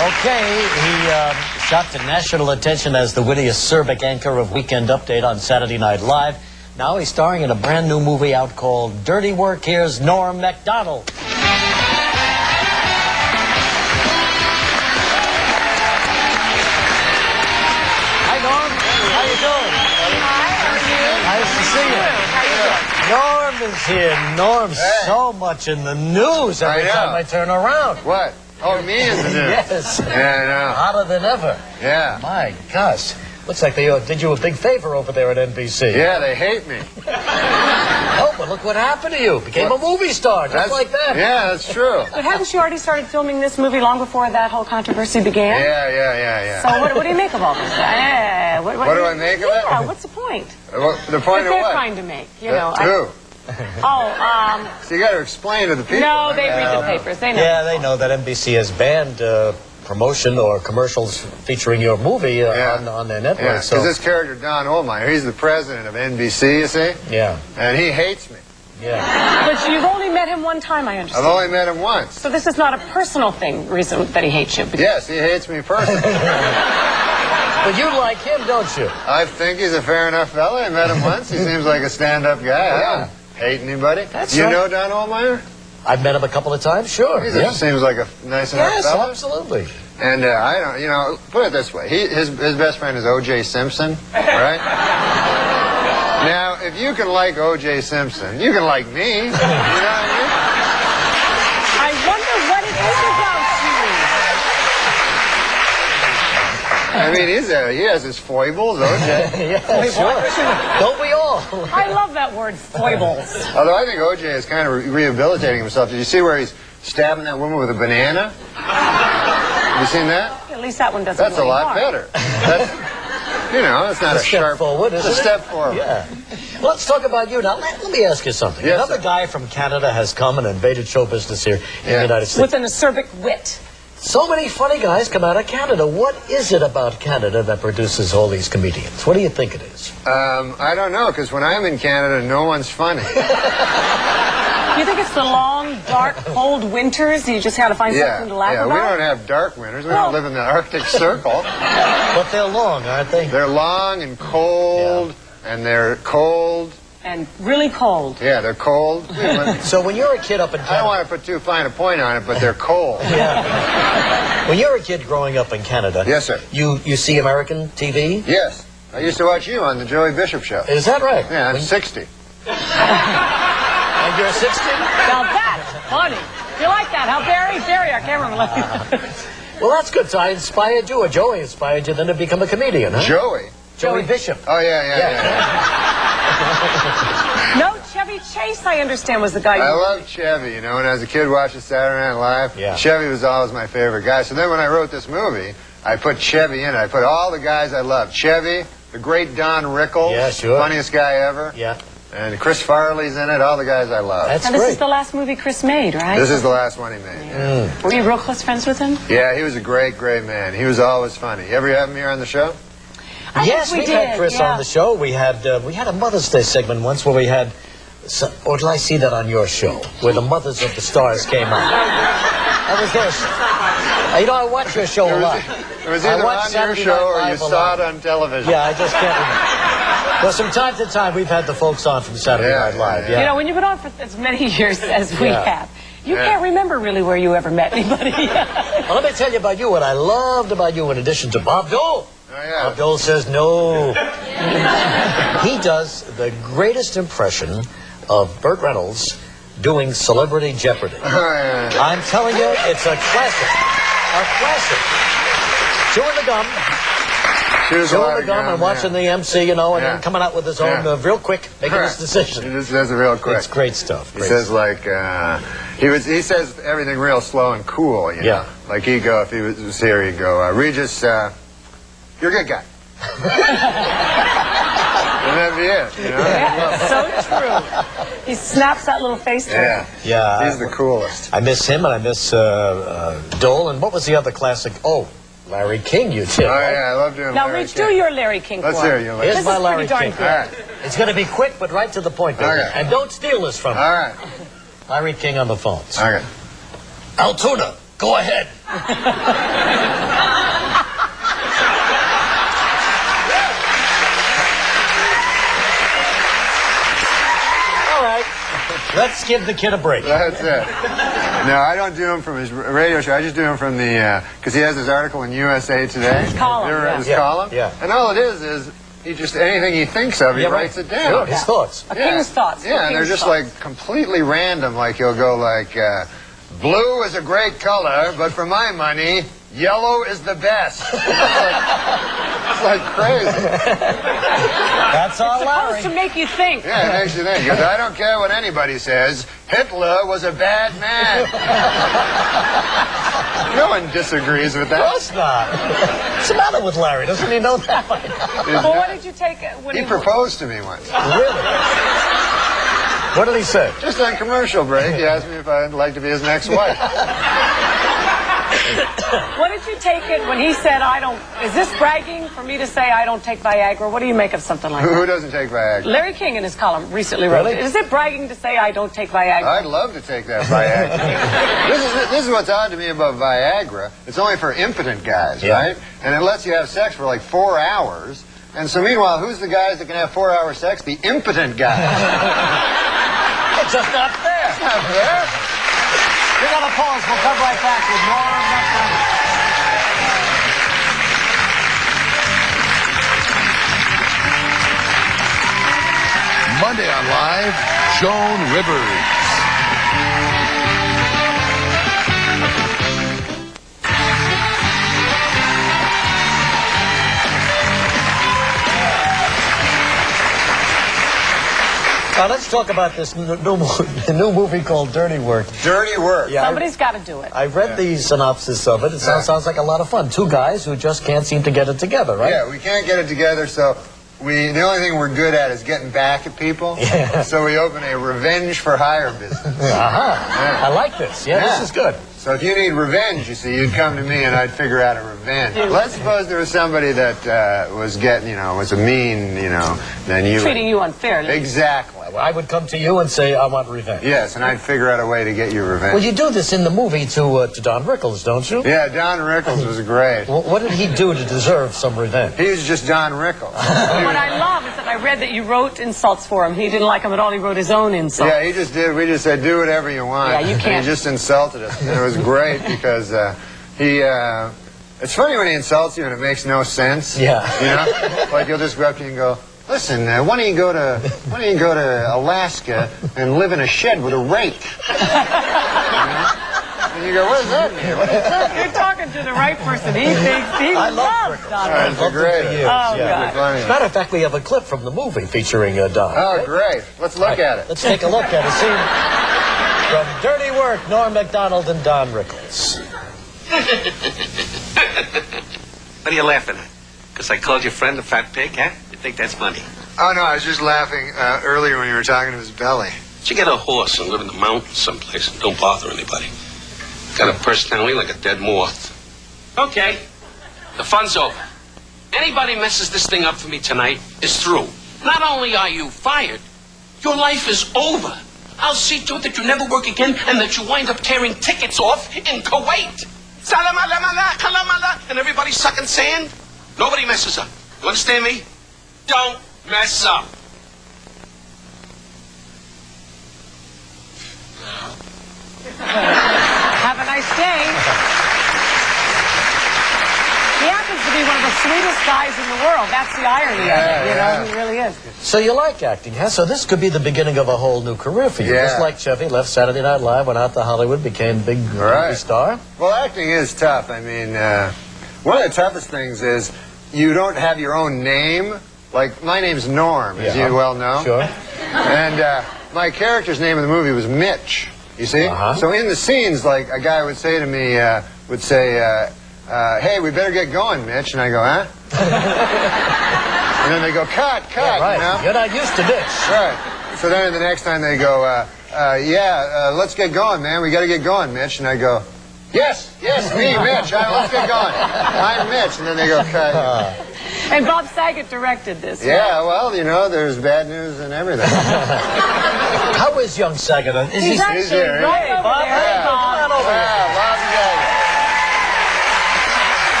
Okay, he shot to national attention as the wittiest Serbic anchor of Weekend Update on Saturday Night Live. Now he's starring in a brand new movie out called Dirty Work. Here's Norm Macdonald. Hi, Norm. How you doing? Hi, how are you? Nice to see you. Norm is here. Norm's so much in the news every time I turn around. What? Oh, me in the news. Yes. Yeah, I know. Hotter than ever. Yeah. My gosh. Looks like they did you a big favor over there at NBC. Yeah, they hate me. Oh, but look what happened to you. Became a movie star, just like that. Yeah, that's true. But hadn't you already started filming this movie long before that whole controversy began? Yeah. So what do you make of all this? What do I make of it? Yeah, what's the point? The point of they're what? trying to make, you know. Who? So you got to explain to the people. No, they read the papers. They know. Yeah, they know that NBC has banned promotion or commercials featuring your movie on their network. Yeah, because this character, Don Ohlmeyer, he's the president of NBC, you see? Yeah. And he hates me. Yeah. But you've only met him one time, I understand. I've only met him once. So this is not a personal reason that he hates you. Yes, he hates me personally. But you like him, don't you? I think he's a fair enough fella. I met him once. He seems like a stand-up guy. I don't hate anybody. That's right. You know Don Ohlmeyer? I've met him a couple of times, sure. He seems like a nice enough fella. Yes, absolutely. And I don't, put it this way. His best friend is O.J. Simpson, right? Now, if you can like O.J. Simpson, you can like me. You know what I mean? I wonder what it is about you. I mean, he has his foibles, O.J. Yeah, sure. Don't we all? I love that word, foibles. Although I think O.J. is kind of rehabilitating himself. Did you see where he's stabbing that woman with a banana? Have you seen that? At least that one doesn't That's a really lot harm. better. That's, it's not a step sharp forward. It's a step forward. Yeah. Well, let's talk about you now. Let me ask you something. Yes, Another sir. guy from Canada has come and invaded show business here in the United States. With an acerbic wit. So many funny guys come out of Canada. What is it about Canada that produces all these comedians? What do you think it is? I don't know, because when I'm in Canada, no one's funny. You think it's the long, dark, cold winters? You just had to find something to laugh about? We don't have dark winters. We don't live in the Arctic Circle. But they're long, aren't they? They're long and cold, and they're cold. And really cold. Yeah, they're cold. So when you're a kid up in Canada... I don't want to put too fine a point on it, but they're cold. Yeah. When you're a kid growing up in Canada... Yes, sir. You see American TV? Yes. I used to watch you on the Joey Bishop Show. Is that right? Yeah, I'm 60. And you're 60? Now that's funny. You like that, huh, Barry? Barry, I can't remember. Well, that's good. So I inspired you, or Joey inspired you then to become a comedian, huh? Joey Bishop. Oh, yeah. No, Chevy Chase, I understand, was the guy I loved Chevy, when I was a kid watching Saturday Night Live. Yeah. Chevy was always my favorite guy. So then when I wrote this movie, I put Chevy in it. I put all the guys I loved. Chevy, the great Don Rickles. Yeah, sure. Funniest guy ever. Yeah. And Chris Farley's in it, all the guys I love. That's And great. this is the last movie Chris made, right? This is the last one he made. Yeah. Were you real close friends with him? Yeah, he was a great, great man. He was always funny. You ever have him here on the show? Yes, we had Chris on the show. We had a Mother's Day segment once where we had, or did I see that on your show, where the mothers of the stars came out? That was this. I watch your show a lot. It was either on your show or you saw it on television. Yeah, I just can't remember. Well, from time to time, we've had the folks on from Saturday Night Live. Yeah. When you've been on for as many years as we have, you can't remember really where you ever met anybody. Well, let me tell you about you, what I loved about you in addition to Bob Dole. Oh, yeah. Bob Dole says no. He does the greatest impression of Burt Reynolds doing Celebrity Jeopardy. Oh, yeah. I'm telling you, it's a classic. A classic. Chewing the gum. Chewing the gum and watching the MC, and then coming out with his own real quick, making his decision. He just does it real quick. It's great stuff. He says he says everything real slow and cool, Yeah. Like if he was here, he'd go, Regis, you're a good guy. And that'd be it, Yeah, so true. He snaps that little face to him. Yeah. He's the coolest. I miss him, and I miss Dole, and what was the other classic? Oh, Larry King, you did. Oh, yeah, I love doing Now, Larry Rich, King. do your Larry King Let's for hear him. you. Here's This my is Larry pretty King. darn All right. It's going to be quick, but right to the point, baby. Okay. And don't steal this from me. All right. Larry King on the phones. Okay. Altoona, go ahead. Let's give the kid a break. That's it. No, I don't do him from his radio show. I just do him from the, because he has his article in USA Today. His column. His column. Yeah. And all it is he just, anything he thinks of, he writes it down. Sure, his thoughts. A king's thoughts. Yeah, and they're just like completely random. Like he'll go like, blue is a great color, but for my money, yellow is the best. It's like crazy. That's all, Larry. Supposed to make you think. Yeah, it makes you think. Because I don't care what anybody says. Hitler was a bad man. No one disagrees with that. Of course not. What's the matter with Larry? Doesn't he know that? Well, what did you take? He proposed to me once. Really? What did he say? Just on commercial break, he asked me if I'd like to be his next wife. What did you take it when he said, I don't... Is this bragging for me to say I don't take Viagra? What do you make of something like that? Who doesn't take Viagra? Larry King in his column recently wrote, Really? is it bragging to say I don't take Viagra? I'd love to take that Viagra. This is what's odd to me about Viagra. It's only for impotent guys, right? And it lets you have sex for like 4 hours. And so meanwhile, who's the guys that can have 4-hour sex? The impotent guys. It's just not fair. It's not fair. We're going to pause. We'll come right back with more of Macdonald. Monday on Live, Joan Rivers. Now, let's talk about this new movie called Dirty Work. Dirty Work. Yeah, Somebody's got to do it. I read the synopsis of it. It sounds like a lot of fun. 2 guys who just can't seem to get it together, right? Yeah, we can't get it together, so the only thing we're good at is getting back at people. Yeah. So we open a revenge for hire business. Yeah. I like this. Yeah, this is good. So if you need revenge, you see, you'd come to me and I'd figure out a revenge. Let's suppose there was somebody that was getting, was a mean, then you... Treating you unfairly. Exactly. I would come to you and say, I want revenge. Yes, and I'd figure out a way to get you revenge. Well, you do this in the movie to Don Rickles, don't you? Yeah, Don Rickles was great. What did he do to deserve some revenge? He was just Don Rickles. What I love is that I read that you wrote insults for him. He didn't like them at all. He wrote his own insults. Yeah, he just did. We just said, do whatever you want. Yeah, you can't. And he just insulted us. And it was great because it's funny when he insults you and it makes no sense. Yeah. Like he'll just go up to you and go, listen, why don't you go to Alaska and live in a shed with a rake? And you go, what does that mean? What is that? You're talking to the right person. He thinks he loves Don That's Rickles. great. Oh, God. As a matter of fact, we have a clip from the movie featuring Don. Oh, great. Let's look at it. Let's take a look at a scene from Dirty Work, Norm Macdonald and Don Rickles. What are you laughing at? Because I called your friend a fat pig, huh? You think that's funny? Oh, no, I was just laughing earlier when you were talking to his belly. You get a horse and live in the mountains someplace and don't bother anybody. Got a personality like a dead moth. Okay, the fun's over. Anybody messes this thing up for me tonight is through. Not only are you fired, your life is over. I'll see to it that you never work again and that you wind up tearing tickets off in Kuwait. And everybody sucking sand. Nobody messes up. You understand me? Don't mess up. Have a nice day. He happens to be one of the sweetest guys in the world. That's the irony of it. He really is. So you like acting, huh? So this could be the beginning of a whole new career for you. Yeah. Just like Chevy left Saturday Night Live, went out to Hollywood, became a big movie star. Well, acting is tough. I mean, one of the toughest things is you don't have your own name. Like, my name's Norm, as you well know. Sure. And my character's name in the movie was Mitch, you see? So in the scenes, like, a guy would say to me, hey, we better get going, Mitch. And I go, huh? And then they go, cut, Yeah, right. you know? You're not used to this. Right. So then the next time they go, let's get going, man. We got to get going, Mitch. And I go, yes, me, Mitch. Let's get going. I'm Mitch. And then they go, cut. And Bob Saget directed this. Yeah, well, there's bad news and everything. How is young Saget? He's actually there, right over Bob, there. hey, Hey, Bob. come on over here. Bob Saget.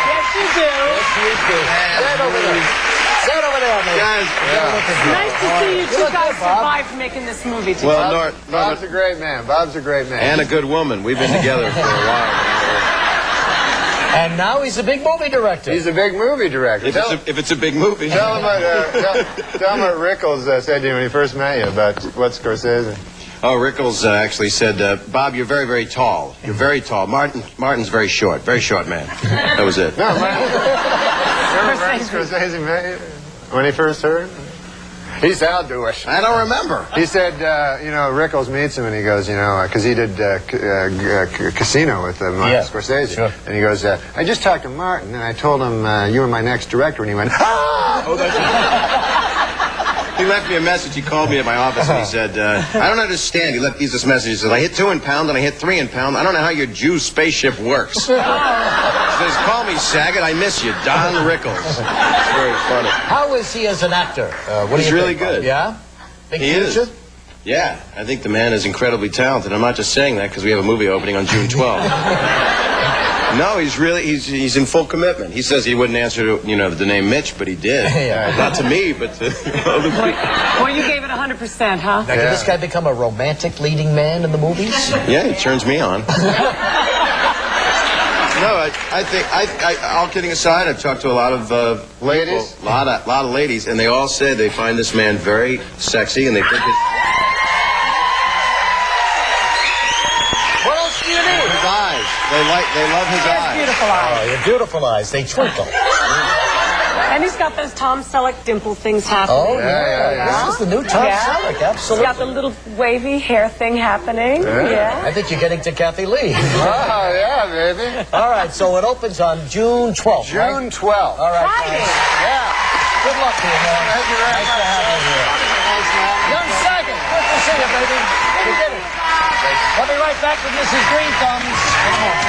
Yes, you do. Stand over there. Stand there, man. Guys, Nice to see you two guys survived making this movie together. well, Bob's a great man. Bob's a great man. and a good woman. We've been together for a while. And now he's a big movie director. He's a big movie director. If it's a big movie. Tell him what Rickles said to you when he first met you about what Scorsese. Oh, Rickles actually said, Bob, you're very, very tall. You're very tall. Martin's very short man. That was it. No, remember Scorsese met you when he first heard? He said, I'll do it. I don't remember. He said, Rickles meets him and he goes, because he did Casino with Scorsese. Sure. And he goes, I just talked to Martin and I told him you were my next director. And he went, ah! Oh, that's He left me a message. He called me at my office and he said, I don't understand. He left this message. He said, I hit 2 in pound and I hit 3 in pound. I don't know how your Jew spaceship works. He says, call me Saget. I miss you. Don Rickles. It's very funny. How is he as an actor? What do He's you really think? good. Yeah? Big He future? is. Yeah, I think the man is incredibly talented. I'm not just saying that because we have a movie opening on June 12th. No, he's in full commitment. He says he wouldn't answer to, the name Mitch, but he did. Yeah. Not to me, but to other people. Well, you gave it 100%, huh? Now, can this guy become a romantic leading man in the movies? Yeah, he turns me on. No, I think, all kidding aside, I've talked to a lot of Ladies? people, a lot of ladies, and they all said they find this man very sexy, and they think What else do you need? his eyes. They love his He has eyes. beautiful eyes. Oh, your beautiful eyes. They twinkle. And he's got those Tom Selleck dimple things happening. Oh, yeah. This is the new Tom Selleck, absolutely. He's got the little wavy hair thing happening. Yeah. I think you're getting to Kathie Lee. Oh, yeah, baby. All right, so it opens on June 12th, June 12th. All right, Friday. guys. Yeah. Good luck to you, man. Thank you very Nice to much. have you here. Young Saget, good to see you, baby. You did it. We'll be right back with Mrs. Green Thumbs in a moment.